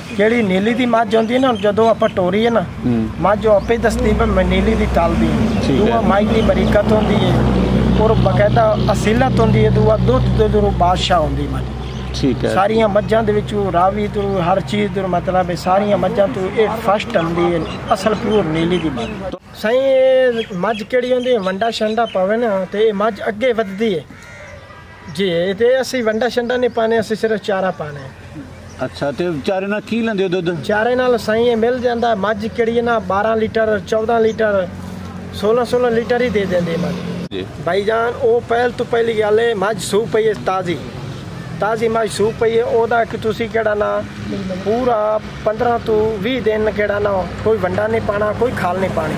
ਜਿਹੜੀ ਨੀਲੀ ਦੀ ਮੱਝ ਹੁੰਦੀ ਹੈ ਨਾ, ਜਦੋਂ ਆਪਾਂ ਟੋਰੀ ਹੈ ਨਾ ਮੱਝ ਆਪੇ ਦੱਸਦੀ ਵੀ ਨੀਲੀ ਦੀ ਤਲਦੀ ਦੂਆ ਮੱਝ ਦੀ ਬਰੀਕਤ ਹੁੰਦੀ ਹੈ ਔਰ ਬਕਾਇਦਾ ਅਸੀਲਤ ਹੁੰਦੀ ਹੈ। ਦੂਆ ਦੁੱਧ ਤੋਂ ਬਾਦਸ਼ਾਹ ਹੁੰਦੀ ਮੱਝ। ਠੀਕ ਹੈ। ਸਾਰੀਆਂ ਮੱਝਾਂ ਦੇ ਵਿੱਚੋਂ ਰਾਵੀ ਤੋਂ ਹਰ ਚੀਜ਼ ਤੋਂ ਮਤਲਬ ਹੈ ਸਾਰੀਆਂ ਮੱਝਾਂ ਤੋਂ ਇਹ ਫਸਟ ਹੁੰਦੀ ਹੈ ਅਸਲ ਪਿਓਰ ਨੀਲੀ ਦੀ ਮੱਝ। ਸਹੀ ਮੱਝ ਕਿਹੜੀ ਹੁੰਦੀ ਹੈ ਵੰਡਾ ਛੰਡਾ ਪਵੇ ਨਾ ਤੇ ਇਹ ਮੱਝ ਅੱਗੇ ਵੱਧਦੀ ਹੈ ਜੀ। ਤੇ ਅਸੀਂ ਵੰਡਾ ਛੰਡਾ ਨਹੀਂ ਪਾਣੇ, ਅਸੀਂ ਸਿਰਫ ਚਾਰਾ ਪਾਣੇ। ਅੱਛਾ, ਤੇ ਚਾਰੇ ਨਾਲ ਕੀ ਲੈਂਦੇ ਹੋ ਦੁੱਧ? ਚਾਰੇ ਨਾਲ ਸਹੀ ਇਹ ਮਿਲ ਜਾਂਦਾ। ਮੱਝ ਕਿਹੜੀ ਹੈ ਨਾ 12 ਲੀਟਰ 14 ਲੀਟਰ 16 ਲੀਟਰ ਹੀ ਦੇ ਦਿੰਦੇ ਮੱਝ ਭਾਈ ਜਾਨ। ਉਹ ਪਹਿਲ ਤੋਂ ਪਹਿਲੀ ਗੱਲ ਹੈ ਮੱਝ ਸੂ ਪਈ ਹੈ ਤਾਜ਼ੀ ਮੱਝ ਸੂ ਪਈ ਹੈ। ਉਹਦਾ ਕਿ ਤੁਸੀਂ ਕਿਹੜਾ ਨਾ ਪੂਰਾ 15 ਤੋਂ 20 ਦਿਨ ਕਿਹੜਾ ਨਾ ਕੋਈ ਵੰਡਾ ਨਹੀਂ ਪਾਣਾ, ਕੋਈ ਖਾਲ ਨਹੀਂ ਪਾਣੀ।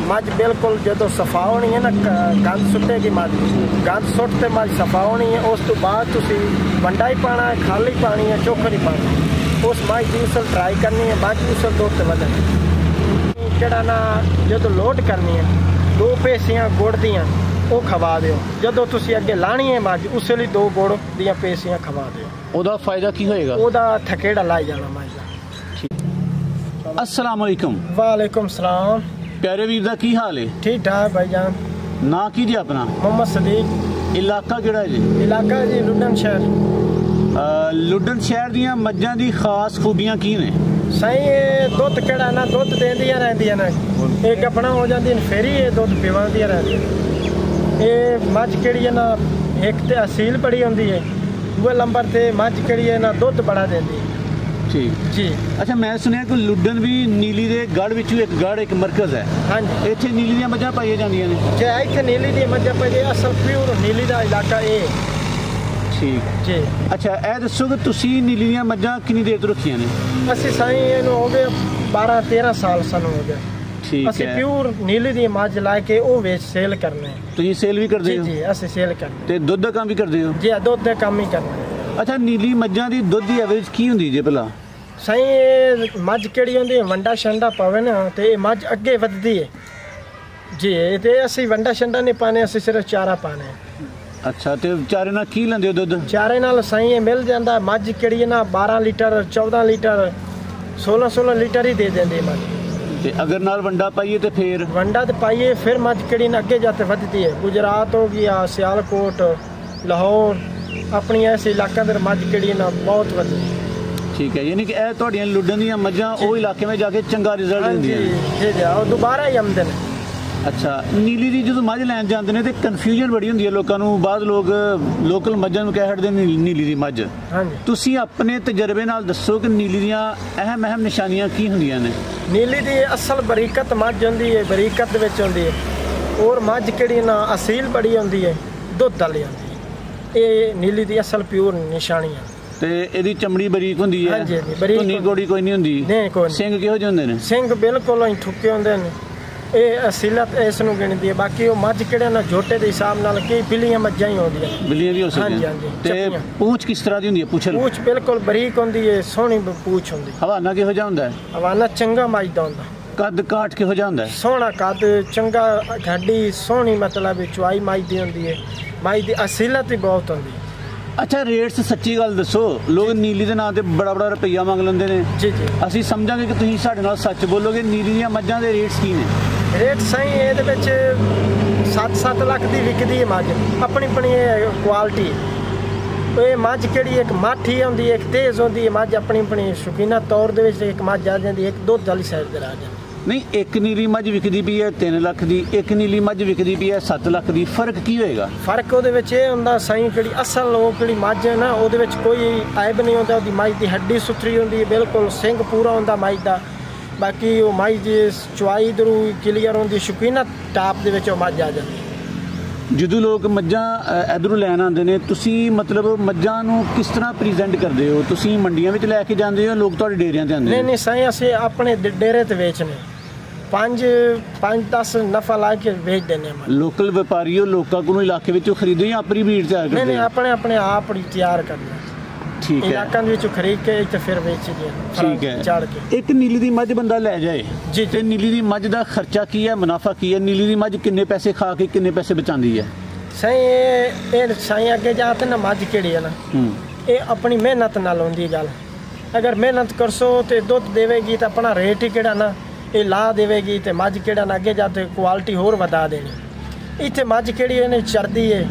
ਮੱਝ ਬਿਲਕੁਲ ਜਦੋਂ ਸਫਾ ਹੋਣੀ ਹੈ ਨਾ ਗੰਦ ਸੁੱਟੇਗੀ ਮੱਝ, ਗੰਦ ਸੁੱਟ ਤੇ ਮੱਝ ਸਫਾ ਹੋਣੀ ਹੈ। ਉਸ ਤੋਂ ਬਾਅਦ ਤੁਸੀਂ ਵੰਡਾ ਹੀ ਪਾਣਾ ਹੈ, ਖਾਲ ਹੀ ਪਾਣੀ ਹੈ, ਚੋਖਰ ਹੀ ਪਾਣੀ। ਉਸ ਮੱਝ ਦੀ ਉਸਲ ਟਰਾਈ ਕਰਨੀ ਹੈ, ਮੱਝ ਉਸਲ ਦੁੱਧ ਤੇ ਵਧਣ ਕਿਹੜਾ ਨਾ ਜਦੋਂ ਲੋਡ ਕਰਨੀ ਹੈ 2 ਪੇਸੀਆਂ ਗੁੜ ਦੀਆਂ ਉਹ ਖਵਾ ਦਿਓ। ਜਦੋਂ ਤੁਸੀਂ ਅੱਗੇ ਲਾਣੀ ਹੈ ਮੱਝ ਉਸੇ ਲਈ 2 ਗੁੜ ਦੀਆਂ ਪੇਸੀਆਂ ਖਵਾ ਦਿਓ। ਉਹਦਾ ਫਾਇਦਾ ਕੀ ਹੋਏਗਾ? ਉਹਦਾ ਥਕੇੜਾ ਲਾਈ ਜਾਣਾ ਮੱਝ ਦਾ। अस्सलाम वालेकुम। वालेकुम सलाम। प्यारे वीर दा की हाल है? ठीक ठाक भाईजान। ना की जी अपना? मोहम्मद सदीक। इलाका केड़ा है जी? इलाका जी लुडन शहर। लुडन शहर दियां मज्जां दी खास खूबियां की ने? सही दुध केड़ा ना दुध देंदियां रहंदियां ने, एक अपना हो जांदी फेरी दुध पिवांदियां रहंदियां। ये मझ केड़ी है ना एक तो असील बड़ी होंदी है, दूए नंबर ते मझ केड़ी है ना दुध बड़ा देंदी है। ठीक जी। अच्छा, मैं सुनिया कि लुडन भी नीली दे गढ़ विचों एक गढ़ एक मरकज है। हाँ जी। इत्थे नीली दी मज्जां पाईयां जांदियां ने? जे इत्थे नीली दी मज्जां पाईयां, असल प्योर नीली दा इलाका ए। ठीक जी। अच्छा, ए दसो कि तुसी नीली दी मज्जां कितनी देर तो रखियां ने? असीं साईं इहनूं हो गए 12-13 साल सानूं हो गए। ठीक असीं है। प्योर नीली दी मझ ला के वो वेच सेल करने। तुसीं सेल भी करदे हो? जी असीं सेल करने। ते दुध दा काम भी करदे हो? जी दुध दा काम ही करने। अच्छा, नीली मज्जां दी दुध दी एवरेज की हुंदी जे भला? सही मझ केड़ी होंदी वंडा छंडा पवे ना ते मझ अगे वधदी है जी। ते असीं वंडा छंडा नहीं पाने, असीं सिर्फ चारा पाने। अच्छा, ते चारे नाल की लैंदे हो दुध? चारे नाल सही मिल जांदा। मझ केड़ी है ना 12 लीटर 14 लीटर 16 लीटर ही दे देंदे मझ। ते अगर नाल वंडा पाइए तो फिर? वंडा तो पाइए फिर मझ केड़ी ना अगे जाते वधदी है। गुजरात हो गया, सियालकोट, लाहौर, अपनी ऐसे इलाका दे मझ केड़ी ना बहुत वधदी। ठीक है, यानी कि ए तुहाडियां लुडन दी मज्जां ओ इलाके में जाके चंगा रिजल्ट दिंदियां जी जी, और दोबारा ही आमदे ने। अच्छा, नीली दी जो मझ लैन जाते हैं तो कन्फ्यूजन बड़ी होंदी है लोगों को, बाद लोग लोकल मज्जां नूं कह छड्डदे नीली दी मझ। तुसीं अपने तजर्बे नाल दसो कि नीली दियां अहम निशानियां की हुंदियां ने? नीली दी असल बरीकत मझ होंदी है, बरीकत दे विच होंदी है, और मझ केड़ी ना असील बड़ी होंदी है, दुध वाली होंदी है। ये नीली दी असल प्योर निशानी है। ते एदी चमड़ी बरीक होंदी है? हां जी, बरीक। धुनी गोड़ी कोई नहीं होंदी? नहीं कोई। सिंग किहो जिहे हुंदे ने? सिंग बिल्कुल ही ठुके होंदे ने। ये असीलत इस नूं गिणदी है। बाकी वो मझ केड़े ना झोटे दे हिसाब नाल कई बिल्लियां मज्जां ही होंदियां। बिल्लियां भी हो सकदियां? हां जी। ते पूंछ किस तरह दी हुंदी है? पूंछ बिल्कुल बरीक होंदी है, सोहनी पूंछ होंदी। हवाना किहो जिहा हुंदा है? हवाना चंगा मझ दा हुंदा। कद काठ किहो जिहा हुंदा है? सोहना कद, चंगा हड्डी, सोहनी मतलब चुआई मझ दी हुंदी है। मझ दी असीलत ही बहुत होंदी है। अच्छा, रेट्स सच्ची गल दसो, लोग नीली के नाम से बड़ा बड़ा रुपया मंग लेंदे ने। जी जी। असीं समझांगे कि तुसीं साडे नाल सच बोलोगे। नीली दी मज्जां दे रेट्स की ने? रेट सही ये 7-7 लाख की विकदी है मझ, अपनी अपनी क्वालिटी। ये मझ केड़ी एक माठी होंदी, एक तेज़ होंदी है मझ, अपनी अपनी शौकीना तौर दे विच एक मझ आ जाती, एक दुध वाली साइड ते आ जाती। नहीं, एक नीली मझ विकदी पई है 3 लाख की, एक नीली मझ विकदी पई है 7 लाख की, फर्क की होएगा? फर्क ਉਹਦੇ ਵਿੱਚ ਇਹ ਹੁੰਦਾ ਸਹੀ ਕਿਹੜੀ ਅਸਲ ਉਹ ਕਿਹੜੀ ਮੱਝ ਹੈ ਨਾ ਉਹਦੇ ਵਿੱਚ ਕੋਈ ਐਬ ਨਹੀਂ ਹੁੰਦਾ। ਉਹਦੀ ਮੱਝ ਦੀ ਹੱਡੀ ਸੁਥਰੀ ਹੁੰਦੀ ਹੈ, ਬਿਲਕੁਲ ਸਿੰਘ ਪੂਰਾ ਹੁੰਦਾ ਮੱਝ ਦਾ। ਬਾਕੀ ਉਹ ਮੱਝ ਦੀ ਚੁਆਈ ਦਰੂ ਕਲੀਅਰ ਹੁੰਦੀ, ਸ਼ੌਕੀਨਾ ਟਾਪ ਦੇ ਵਿੱਚ ਉਹ ਮੱਝ ਆ ਜਾਂਦੀ। ਜਦੋਂ ਲੋਕ ਮੱਝਾਂ ਇਧਰੋਂ ਲੈਣ ਆਉਂਦੇ ਨੇ, ਤੁਸੀਂ ਮਤਲਬ ਮੱਝਾਂ ਨੂੰ ਕਿਸ ਤਰ੍ਹਾਂ ਪ੍ਰੈਜ਼ੈਂਟ ਕਰਦੇ ਹੋ? ਤੁਸੀਂ ਮੰਡੀਆਂ ਵਿੱਚ ਲੈ ਕੇ ਜਾਂਦੇ ਹੋ, ਲੋਕ ਤੁਹਾਡੇ ਡੇਰਿਆਂ ਤੇ ਆਉਂਦੇ ਨੇ? ਨਹੀਂ ਸਹੀ ਅਸੀਂ ਆਪਣੇ ਡੇਰੇ ਤੇ ਵੇਚਨੇ 5-10 ਨਫਾ ਲਾ ਕੇ ਵੇਚ ਦਿੰਦੇ ਹਾਂ। ਲੋਕਲ ਵਪਾਰੀ ਹੋ, ਲੋਕਾਂ ਕੋਲੋਂ ਇਲਾਕੇ ਵਿੱਚੋਂ ਖਰੀਦਦੇ ਜਾਂ ਆਪਣੀ ਬਰੀਡ ਤਿਆਰ ਕਰਦੇ? ਨਹੀਂ ਆਪਣੇ ਆਪ ਹੀ ਤਿਆਰ ਕਰਦੇ। ਠੀਕ ਹੈ। ਇਲਾਕਿਆਂ ਦੇ ਵਿੱਚੋਂ ਖਰੀਦ ਕੇ ਇੱਥੇ ਫਿਰ ਵੇਚਦੇ ਹਾਂ। ਠੀਕ ਹੈ। ਚਾੜ ਕੇ ਇੱਕ ਨੀਲੀ ਦੀ ਮੱਝ ਬੰਦਾ ਲੈ ਜਾਏ ਜੀ, ਤੇ ਨੀਲੀ ਦੀ ਮੱਝ ਦਾ ਖਰਚਾ ਕੀ ਹੈ, ਮੁਨਾਫਾ ਕੀ ਹੈ? ਨੀਲੀ ਦੀ ਮੱਝ ਕਿੰਨੇ ਪੈਸੇ ਖਾ ਕੇ ਕਿੰਨੇ ਪੈਸੇ ਬਚਾਉਂਦੀ ਹੈ? ਸਹੀ ਇਹ ਸਹੀ ਅੱਗੇ ਜਾ ਤੇ ਨਾ ਮੱਝ ਕਿਹੜੀ ਹੈ ਨਾ, ਇਹ ਆਪਣੀ ਮਿਹਨਤ ਨਾਲ ਹੁੰਦੀ ਗੱਲ। अगर मेहनत करसो तो दुध देवेगी तो अपना रेट ही किहड़ा ना ये ला देवेगी तो मझ किहड़ा ना अगे जाते क्वालिटी होर वधा देनी। इत्थे मझ किहड़ी इहने चरदी है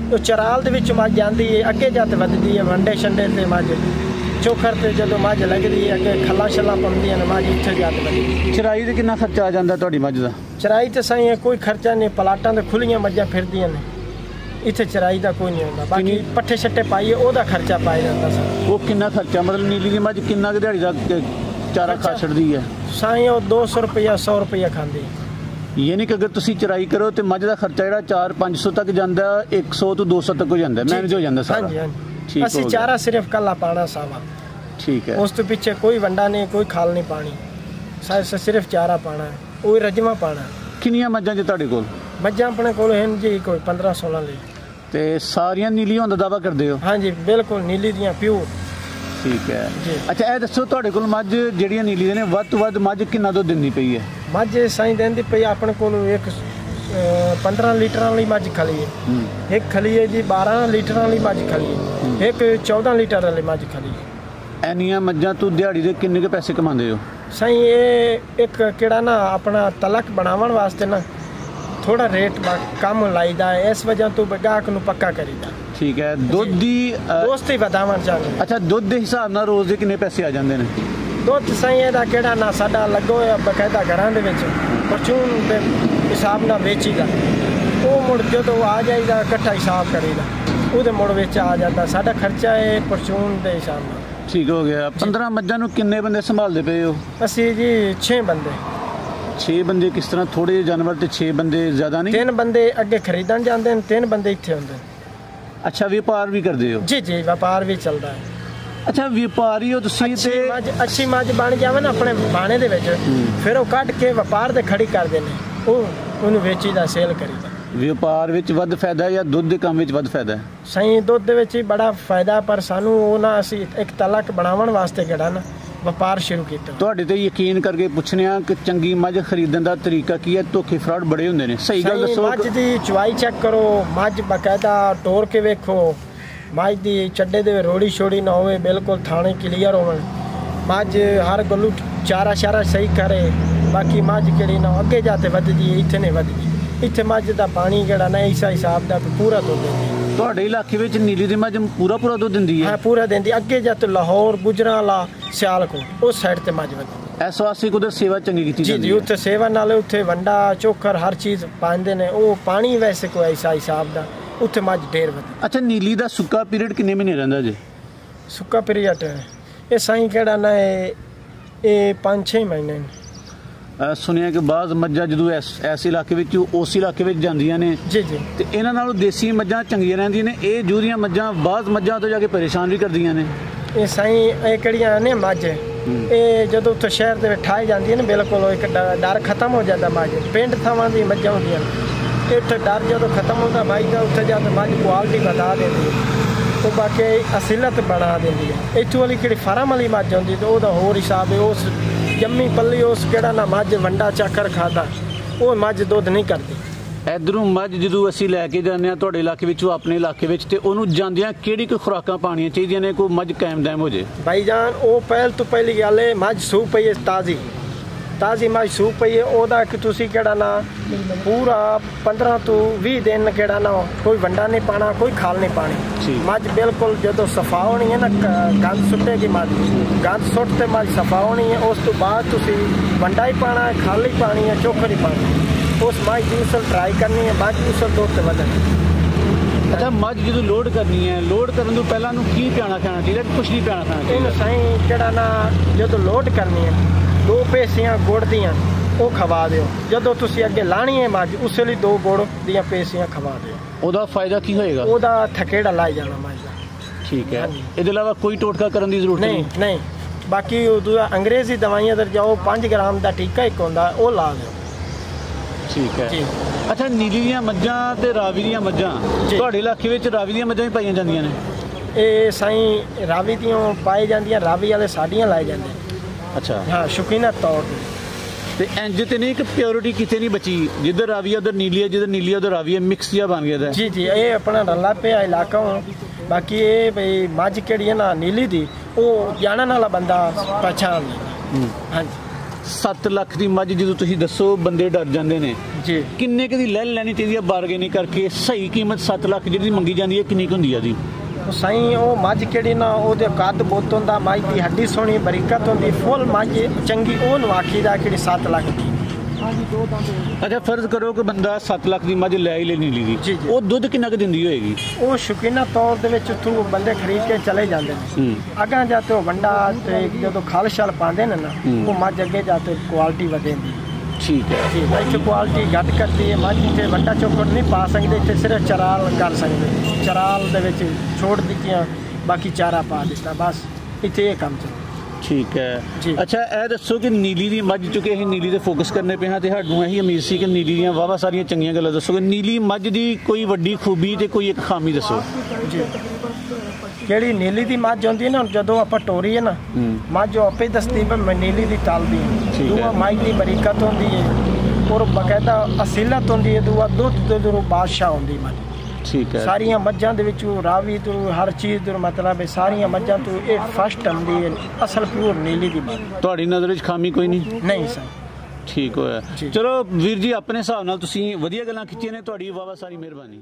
तो चराल दे विच मझ जांदी है अगे जाते वधदी है वंडे छंडे ते मझ चोखर ते जदों मझ लगदी है अगे खला छला पाउंदियां ने मझ उत्थे जाते वधदी। चराई ते कितना खर्चा आ जांदा तुहाडी मझ दा? चराई ते साईं कोई खर्चा नहीं, पलाटां ते खुलियां मझां फिरदियां ने, इत्थे चराई दा कोई नहीं होंदा। बाकी पट्ठे छट्टे पाइए ओहदा खर्चा पाया जांदा सा। वो कितना खर्चा मतलब नीली दी मझ कितना क दिहाड़ी दा चारा खा छड़दी है? साईं वो 200 रुपया 100 रुपया खांदी है। यानी कि अगर तुसी चराई करो तो मझ का खर्चा जिहड़ा 400-500 तक जांदा, 100 तो 200 तक हो जांदा, मैनेज हो जांदा सारा। हाँ जी असि चारा सिर्फ कला पाना सावा, ठीक है, उस तो पीछे कोई वंडा नहीं, कोई खाल नहीं पानी, सिर्फ चारा पाना है, वो रजमा पाना। किन्नियां मझां जी तुहाडे कोल? मझां अपने कोल हैं जी कोई 15-16 ली। ते सारियां नीली होने दा दावा करदे हो? हाँ जी बिल्कुल नीली दियां प्योर। ठीक है जी। अच्छा ये दसो तुहाडे कोल मझ ਜਿਹੜੀਆਂ नीली ਦੇ ਨੇ ਵੱਧ ਤੋਂ ਵੱਧ ਮੱਝ ਕਿੰਨਾ ਦੁੱਧ ਦਿੰਦੀ ਪਈ ਹੈ? मझ साईं देंदी पई अपने कोल एक 15 लीटर वाली मझ खली है, एक खली है जी 12 लीटर वाली मझ खली है, एक 14 लीटर वाली मझ खली है। ਇੰਨੀਆਂ ਮੱਝਾਂ ਤੂੰ ਦਿਹਾੜੀ ਦੇ ਕਿੰਨੇ ਕੁ ਪੈਸੇ ਕਮਾਉਂਦੇ ਹੋ? साईं ये एक किहड़ा ना अपना तलक बनावन वास्ते ना थोड़ा रेट कम लाईदा है, इस वजह तो गाहक नूं पक्का करीदा। ठीक है। दुध दी दोस्त ही वधावन चाहते। अच्छा दुध के हिसाब नाल रोज़ के कितने पैसे आ जाते हैं? दुध साईं इहदा किहड़ा ना साडा लगो है बकायदा घरां दे विच परचून दे हिसाब नाल वेचीदा, वो मुड़ जदों आ जाईदा इकट्ठा हिसाब करीदा, ਉਹਦੇ ਮੁੜ ਵਿੱਚ ਆ ਜਾਂਦਾ। ਸਾਡਾ ਖਰਚਾ ਹੈ ਪਰਚੂਨ ਦੇ ਹਿਸਾਬ ਨਾਲ। ਠੀਕ ਹੋ ਗਿਆ। 15 ਮੱਝਾਂ ਨੂੰ ਕਿੰਨੇ ਬੰਦੇ ਸੰਭਾਲਦੇ ਪਏ ਹੋ? ਅਸੀਂ ਜੀ 6 ਬੰਦੇ। 6 ਬੰਦੇ ਕਿਸ ਤਰ੍ਹਾਂ? ਥੋੜੇ ਜਾਨਵਰ ਤੇ 6 ਬੰਦੇ ਜ਼ਿਆਦਾ ਨਹੀਂ? 3 ਬੰਦੇ ਅੱਗੇ ਖਰੀਦਣ ਜਾਂਦੇ ਨੇ, 3 ਬੰਦੇ ਇੱਥੇ ਹੁੰਦੇ ਨੇ। ਅੱਛਾ ਵਪਾਰ ਵੀ ਕਰਦੇ ਹੋ? ਜੀ ਜੀ ਵਪਾਰ ਵੀ ਚੱਲਦਾ ਹੈ। ਅੱਛਾ ਵਪਾਰੀ ਹੋ ਤੁਸੀਂ ਤੇ ਅੱਛੀ ਮੱਝ ਬਣ ਜਾਵੇ ਨਾ ਆਪਣੇ ਬਾਣੇ ਦੇ ਵਿੱਚ, ਫਿਰ ਉਹ ਕੱਢ ਕੇ ਵਪਾਰ ਦੇ ਖੜੀ ਕਰਦੇ ਨੇ, ਉਹਨੂੰ ਵੇਚੀਦਾ ਸੇਲ ਕਰੀਦਾ। ਵਪਾਰ ਵਿੱਚ ਵੱਧ ਫਾਇਦਾ ਜਾਂ ਦੁੱਧ ਦੇ ਕੰਮ ਵਿੱਚ ਵੱਧ ਫਾਇਦਾ? ਸਹੀ ਦੁੱਧ ਦੇ ਵਿੱਚ ਹੀ ਬੜਾ ਫਾਇਦਾ, ਪਰ ਸਾਨੂੰ ਉਹ ਨਾ ਅਸੀਂ ਇੱਕ ਤਲਕ ਬਣਾਉਣ ਵਾਸਤੇ ਕਿਹੜਾ ਨਾ ਵਪਾਰ ਸ਼ੁਰੂ ਕੀਤਾ। ਤੁਹਾਡੇ ਤੇ ਯਕੀਨ ਕਰਕੇ ਪੁੱਛਨੇ ਆ ਕਿ ਚੰਗੀ ਮੱਝ ਖਰੀਦਣ ਦਾ ਤਰੀਕਾ ਕੀ ਹੈ? ਧੋਖੇ ਫਰਾਡ ਬੜੇ ਹੁੰਦੇ ਨੇ, ਸਹੀ ਗੱਲ ਦੱਸੋ। ਮੱਝ ਦੀ ਚੁਆਈ ਚੈੱਕ ਕਰੋ, ਮੱਝ ਬਕਾਇਦਾ ਤੋੜ ਕੇ ਵੇਖੋ, ਮੱਝ ਦੀ ਚੱਡੇ ਦੇ ਰੋੜੀ ਛੋੜੀ ਨਾ ਹੋਵੇ, ਬਿਲਕੁਲ ਥਾਣੇ ਕਲੀਅਰ ਹੋਣ, ਮੱਝ ਹਰ ਗੱਲੂ ਚਾਰਾ ਸ਼ਾਰਾ ਸਹੀ ਕਰੇ। ਬਾਕੀ ਮੱਝ ਕਿਹੜੀ ਨਾ ਅੱਗੇ ਜਾ ਕੇ ਵੱਧਦੀ ਹੈ, ਇੱਥੇ ਨਹੀਂ ਵੱਧਦੀ। ਇੱਥੇ ਮੱਝ ਦਾ ਪਾਣੀ ਜਿਹੜਾ ਨਾ ਇਸਾ ਹਿਸਾਬ ਦਾ ਪੂਰਾ ਦੁੱਧ ਦਿੰਦੀ। ਤੁਹਾਡੇ ਇਲਾਕੇ ਵਿੱਚ ਨੀਲੀ ਦੀ ਮੱਝ ਪੂਰਾ ਦੁੱਧ ਦਿੰਦੀ ਹੈ? ਹਾਂ ਪੂਰਾ ਦਿੰਦੀ। ਅੱਗੇ ਜਾ ਕੇ ਲਾਹੌਰ, ਗੁਜਰਾਂਵਾਲਾ, ਸਿਆਲਕੋਟ ਉਸ ਸਾਈਡ ਤੇ ਮੱਝ ਵੱਧਦੀ। ਇਸ ਵਾਸਤੇ ਕੁਦਰ ਸੇਵਾ ਚੰਗੀ ਕੀਤੀ ਜਾਂਦੀ ਹੈ? ਜੀ ਉੱਥੇ ਸੇਵਾ ਨਾਲੇ ਉੱਥੇ ਵੰਡਾ ਚੋਖਰ ਹਰ ਚੀਜ਼ ਪਾਉਂਦੇ ਨੇ, ਉਹ ਪਾਣੀ ਵੈਸੇ ਕੋਈ ਐਸਾ ਹਿਸਾਬ ਦਾ ਉੱਥੇ ਮੱਝ ਢੇਰ ਵੱਧਦੀ। ਅੱਛਾ ਨੀਲੀ ਦਾ ਸੁੱਕਾ ਪੀਰੀਅਡ ਕਿੰਨੇ ਮਹੀਨੇ ਰਹਿੰਦਾ ਜੀ? ਸੁੱਕਾ ਪੀਰੀਅਡ ਇਹ ਸਾਈਂ ਕਿਹੜਾ ਨਾ ਇਹ 5-6 ਮਹੀਨੇ ਨੇ। ਸੁਣਿਆ ਕਿ ਬਾਜ਼ ਮੱਝਾਂ ਜਦੋਂ ਇਸ ਇਲਾਕੇ ਵਿੱਚ ਉਸ ਇਲਾਕੇ ਵਿੱਚ ਜਾਂਦੀਆਂ ਨੇ ਜੀ ਜੀ ਤੇ ਇਹਨਾਂ ਨਾਲੋਂ ਦੇਸੀ ਮੱਝਾਂ ਚੰਗੀਆਂ ਰਹਿੰਦੀਆਂ ਨੇ। ਇਹ ਜੂਰੀਆਂ ਮੱਝਾਂ ਬਾਜ਼ ਮੱਝਾਂ ਤੋਂ ਜਾ ਕੇ ਪਰੇਸ਼ਾਨ ਵੀ ਕਰਦੀਆਂ ਨੇ। ਇਹ ਸਾਈਂ ਇਹ ਕਿਹੜੀਆਂ ਨੇ ਮੱਝ, ਇਹ ਜਦੋਂ ਉੱਥੇ ਸ਼ਹਿਰ ਦੇ ਵਿੱਚ ਠਾਈ ਜਾਂਦੀਆਂ ਨੇ ਬਿਲਕੁਲ ਇੱਕ ਡਰ ਖਤਮ ਹੋ ਜਾਂਦਾ। ਮੱਝ ਪਿੰਡ ਥਾਵਾਂ ਦੀ ਮੱਝਾਂ ਹੁੰਦੀਆਂ ਨੇ, ਇੱਥੇ ਡਰ ਜਦੋਂ ਖਤਮ ਹੁੰਦਾ ਬਾਈ ਦਾ ਉੱਥੇ ਜਾ ਕੇ ਮੱਝ ਕੁਆਲਿਟੀ ਵਧਾ ਦਿੰਦੀ ਹੈ, ਉਹ ਬਾਕੀ ਅਸਲੀਅਤ ਬਣਾ ਦਿੰਦੀ ਹੈ। ਇੱਥੋਂ ਵਾਲੀ ਕਿਹੜੀ ਫਾਰਮ ਵਾਲੀ ਮੱਝ ਹੁੰਦੀ ਤਾਂ ਉਹਦਾ ਹੋਰ ਹਿਸਾਬ ਹੈ। ਉਸ ਜੰਮੀ ਪੱਲੀ ਉਸ ਕਿਹੜਾ ਨਾ ਮੱਝ ਵੰਡਾ ਚੱਕਰ ਖਾਦਾ, ਉਹ ਮੱਝ ਦੁੱਧ ਨਹੀਂ ਕਰਦੀ। ਇਧਰੋਂ ਮੱਝ ਜਦੋਂ ਅਸੀਂ ਲੈ ਕੇ ਜਾਂਦੇ ਹਾਂ ਤੁਹਾਡੇ ਇਲਾਕੇ ਵਿੱਚੋਂ ਆਪਣੇ ਇਲਾਕੇ ਵਿੱਚ, ਤੇ ਉਹਨੂੰ ਜਾਂਦਿਆਂ ਕਿਹੜੀ ਕੋਈ ਖੁਰਾਕਾਂ ਪਾਉਣੀਆਂ ਚਾਹੀਦੀਆਂ ਨੇ ਕੋਈ ਮੱਝ ਕਾਇਮ ਦਾਇਮ ਹੋ ਜੇ? ਭਾਈ ਜਾਨ ਉਹ ਪਹਿਲ ਤੋਂ ਪਹਿਲੀ ਗੱਲ ਹੈ ਮੱਝ ਸੂ ਪਈ ਹੈ, ਤਾਜ਼ੀ ਮੱਝ ਸੂ ਪਈ ਹੈ, ਉਹਦਾ ਕਿ ਤੁਸੀਂ ਕਿਹੜਾ ਨਾ ਪੂਰਾ 15 ਤੋਂ 20 ਦਿਨ ਕਿਹੜਾ ਨਾ ਕੋਈ ਵੰਡਾ ਨਹੀਂ ਪਾਣਾ, ਕੋਈ ਖਾਲ ਨਹੀਂ ਪਾਣੀ। ਮੱਝ ਬਿਲਕੁਲ ਜਦੋਂ ਸਫਾ ਹੋਣੀ ਹੈ ਨਾ, ਗੰਦ ਸੁੱਟੇਗੀ ਮੱਝ, ਗੰਦ ਸੁੱਟ ਤੇ ਮੱਝ ਸਫਾ ਹੋਣੀ ਹੈ। ਉਸ ਤੋਂ ਬਾਅਦ ਤੁਸੀਂ ਵੰਡਾ ਹੀ ਪਾਣਾ ਹੈ, ਖਾਲ ਹੀ ਪਾਣੀ ਹੈ, ਚੋਖਰ ਹੀ ਪਾਣੀ। ਉਸ ਮੱਝ ਦੀ ਉਸਲ ਟਰਾਈ ਕਰਨੀ ਹੈ, ਮੱਝ ਉਸਲ ਦੁੱਧ ਤੇ ਵਧਣ। ਅੱਛਾ ਮੱਝ ਜਦੋਂ ਲੋਡ ਕਰਨੀ ਹੈ, ਲੋਡ ਕਰਨ ਤੋਂ ਪਹਿਲਾਂ ਨੂੰ ਕੀ ਪਿਆਣਾ ਖਾਣਾ ਚਾਹੀਦਾ? ਕੁਛ ਨਹੀਂ ਪਿਆਣਾ ਖਾਣਾ ਚਾਹੀਦਾ? ਇਹਨੂੰ ਸਾਈਂ ਕਿਹੜਾ ਨਾ ਜਦੋਂ ਲੋਡ ਕਰਨੀ ਹੈ 2 ਪੇਸੀਆਂ ਗੁੜ ਦੀਆਂ ਉਹ ਖਵਾ ਦਿਓ। ਜਦੋਂ ਤੁਸੀਂ ਅੱਗੇ ਲਾਣੀ ਹੈ ਮੱਝ ਉਸੇ ਲਈ 2 ਗੁੜ ਦੀਆਂ ਪੇਸੀਆਂ ਖਵਾ ਦਿਓ। ਉਹਦਾ ਫਾਇਦਾ ਕੀ ਹੋਏਗਾ? ਉਹਦਾ ਥਕੇੜਾ ਲਾਈ ਜਾਣਾ ਮੱਝ ਦਾ। ਠੀਕ ਹੈ। ਇਹਦੇ ਇਲਾਵਾ ਕੋਈ ਟੋਟਕਾ ਕਰਨ ਦੀ ਜ਼ਰੂਰਤ ਨਹੀਂ? ਨਹੀਂ। ਬਾਕੀ ਦੂਜਾ ਅੰਗਰੇਜ਼ੀ ਦਵਾਈਆਂ ਦਰ ਜਾਓ 5 ਗ੍ਰਾਮ ਦਾ ਟੀਕਾ ਇੱਕ ਹੁੰਦਾ ਉਹ ਲਾ ਦਿਓ। ਠੀਕ ਹੈ ਜੀ। ਅੱਛਾ ਨੀਲੀ ਦੀਆਂ ਮੱਝਾਂ ਤੇ ਰਾਵੀ ਦੀਆਂ ਮੱਝਾਂ ਤੁਹਾਡੇ ਇਲਾਕੇ ਵਿੱਚ ਰਾਵੀ ਦੀਆਂ ਮੱਝਾਂ ਵੀ ਪਾਈਆਂ ਜਾਂਦੀਆਂ ਨੇ? ਇਹ ਸਾਈਂ ਰਾਵੀ ਦੀਆਂ ਪਾਈ ਜਾਂਦੀਆਂ, ਰਾਵੀ ਵਾਲੇ ਸਾਡੀਆਂ ਲਾਏ ਜਾਂਦੇ। ਅੱਛਾ ਹਾਂ ਸ਼ੌਕੀਨਾ ਤੌਰ ਤੇ। ਤੇ ਇੰਜ ਤੇ ਨਹੀਂ ਕਿ ਪਿਓਰਿਟੀ ਕਿਤੇ ਨਹੀਂ ਬਚੀ, ਜਿੱਧਰ ਰਾਵੀ ਉਧਰ ਨੀਲੀ ਹੈ, ਜਿੱਧਰ ਨੀਲੀ ਉਧਰ ਰਾਵੀ ਹੈ, ਮਿਕਸ ਜਿਹਾ ਬਣ ਗਿਆ। जी जी ये अपना रला पे इलाका हो। बाकी ये भाई मझ केड़ी है ना नीली दी वो जानने वाला बंदा पहचान लेगा। हाँ जी 7 ਲੱਖ ਦੀ ਮੱਝ ਜਦੋਂ ਤੁਸੀਂ ਦੱਸੋ ਬੰਦੇ ਡਰ ਜਾਂਦੇ ਨੇ जी ਕਿੰਨੇ ਕੁ ਦੀ ਲੈ ਲੈਣੀ ਚਾਹੀਦੀ ਹੈ ਬਾਰਗੇਨਿੰਗ ਕਰਕੇ? ਸਹੀ ਕੀਮਤ 7 ਲੱਖ ਜਿਹੜੀ ਮੰਗੀ ਜਾਂਦੀ ਹੈ ਕਿੰਨੀ ਕੁ ਹੁੰਦੀ ਹੈ ਦੀ? साई वो मझ केड़ी ना वो कद बुत होंदा, मझ की हड्डी सोहनी बरीकत होंदी, फुल मझ चंगी वो नवाखी दा कि 7 ਲੱਖ ਦੀ। अच्छा फर्ज करो कि बंदा 7 ਲੱਖ ਦੀ ਮੱਝ ਲੈ ਹੀ ਲੈ नीली दी, ਉਹ ਦੁੱਧ ਕਿੰਨਾ ਕੁ ਦਿੰਦੀ ਹੋਏਗੀ? ਉਹ ਸ਼ੌਕੀਨਾ ਤੌਰ ਦੇ ਵਿੱਚ ਉੱਥੋਂ ਬੰਦੇ ਖਰੀਦ ਕੇ ਚਲੇ ਜਾਂਦੇ ਨੇ। ਅੱਗੇ ਜਾ ਕੇ ਉਹ ਵੰਡਾ ਤੇ ਜਦੋਂ ਖਲ ਛਲ ਪਾਉਂਦੇ ਨੇ ਨਾ ਉਹ ਮੱਝ ਅੱਗੇ ਜਾ ਕੇ ਕੁਆਲਿਟੀ ਵਧੇਂਦੀ। ਠੀਕ ਹੈ ਜੀ ਇੱਥੇ ਕੁਆਲਿਟੀ ਘੱਟ ਕਰਦੀ ਹੈ ਮੱਝ, ਇੱਥੇ ਵੰਡਾ ਚੌਕੜ ਨਹੀਂ ਪਾ ਸਕਦੇ, ਇੱਥੇ ਸਿਰਫ ਚਰਾਲ ਕਰ ਸਕਦੇ, ਚਰਾਲ ਦੇ ਵਿੱਚ ਛੋੜ ਦਿੱਤੀਆਂ ਬਾਕੀ ਚਾਰਾ ਪਾ ਦਿੱਤਾ, ਬਸ ਇੱਥੇ ਇਹ ਕੰਮ ਚੱਲਦਾ। ਠੀਕ ਹੈ। ਅੱਛਾ ਇਹ ਦੱਸੋ ਕਿ ਨੀਲੀ ਦੀ ਮੱਝ, ਚੁੱਕੇ ਅਸੀਂ ਨੀਲੀ ਤੇ ਫੋਕਸ ਕਰਨੇ ਪਏ ਹਾਂ ਤੇ ਸਾਨੂੰ ਇਹੀ ਉਮੀਦ ਸੀ ਕਿ ਨੀਲੀ ਦੀਆਂ ਵਾਹਵਾ ਸਾਰੀਆਂ ਚੰਗੀਆਂ ਗੱਲਾਂ ਦੱਸੋਗੇ। ਨੀਲੀ ਮੱਝ ਦੀ ਕੋਈ ਵੱਡੀ ਖੂਬੀ ਤੇ ਕੋਈ ਇੱਕ ਖਾਮੀ ਦੱਸੋ ਜੀ। ਜਿਹੜੀ ਨੀਲੀ ਦੀ ਮੱਝ ਹੁੰਦੀ ਹੈ ਨਾ, ਜਦੋਂ ਆਪਾਂ ਟੋਰੀ ਹੈ ਨਾ ਮੱਝ ਆਪੇ ਦੱਸਦੀ ਵੀ ਮੈਂ ਨੀਲੀ ਦੀ ਟਲਦੀ ਹੈ। ਦੂਆ ਮੱਝ ਦੀ ਬਰੀਕਤ ਹੁੰਦੀ ਹੈ ਔਰ ਬਕਾਇਦਾ ਅਸੀਲਤ ਹੁੰਦੀ ਹੈ, ਦੂਆ ਦੁੱਧ ਦੇ ਬਾਦਸ਼ਾਹ ਹੁੰਦੀ ਮੱਝ। ਠੀਕ ਹੈ। ਸਾਰੀਆਂ ਮੱਝਾਂ ਦੇ ਵਿੱਚੋਂ ਰਾਵੀ ਤੋਂ ਹਰ ਚੀਜ਼ ਤੋਂ ਮਤਲਬ ਹੈ ਸਾਰੀਆਂ ਮੱਝਾਂ ਤੋਂ ਇਹ ਫਸਟ ਹੁੰਦੀ ਹੈ ਅਸਲ ਪਿਓਰ ਨੀਲੀ ਦੀ ਮੱਝ। ਤੁਹਾਡੀ ਨਜ਼ਰ ਵਿੱਚ ਖਾਮੀ ਕੋਈ ਨਹੀਂ? ਨਹੀਂ ਸਰ। ਠੀਕ ਹੋਇਆ। ਚਲੋ ਵੀਰ ਜੀ ਆਪਣੇ ਹਿਸਾਬ ਨਾਲ ਤੁਸੀਂ ਵਧੀਆ ਗੱਲਾਂ ਖਿੱਚੀਆਂ ਨੇ, ਤੁਹਾਡੀ ਵਾਵਾ ਸਾਰੀ ਮਿਹਰਬਾਨੀ।